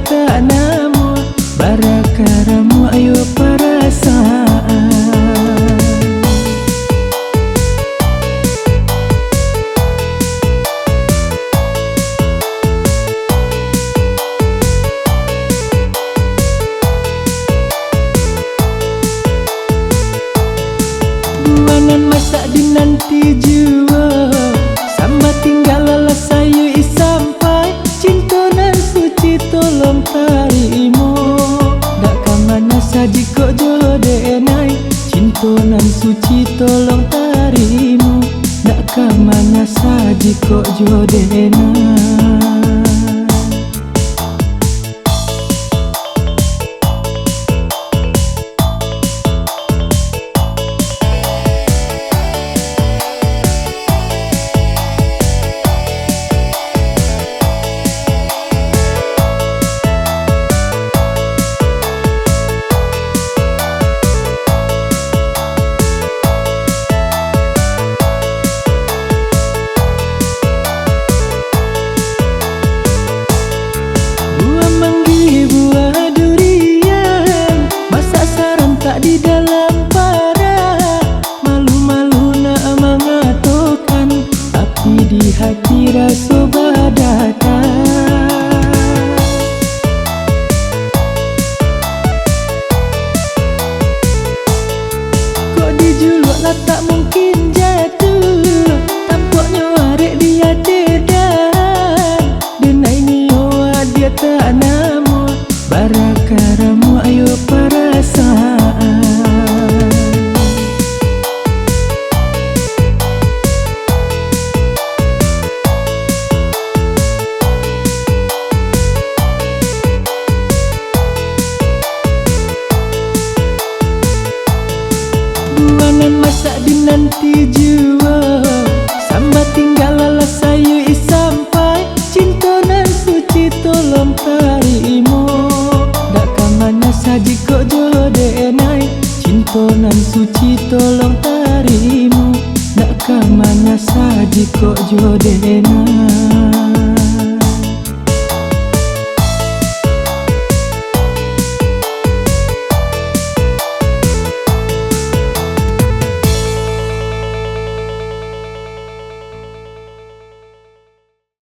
tak namo barakaramu ayo perasaan. Buanan masak dinanti jua sama tinggal lelah sayu sampai cinta nan suci tolong tarimo dak kamana saji kok jodenai cinta nan suci tolong tarimo dak kamana saji kok jodenai. Di dalam para malu-malu nak mengatakan tapi di hati rasa badata. Kok dijuluk lah tak mungkin jatuh tampaknya arek dia dedan denai nioa dia tak namo barakaramu ayo perasaan. Buanan masak dinanti jua sama tinggal lelah sayu sampai cinta nan suci tolong tarimo dak kamana saji kok jodenai cinta nan suci tolong tarimo dak kamana saji kok jodenai.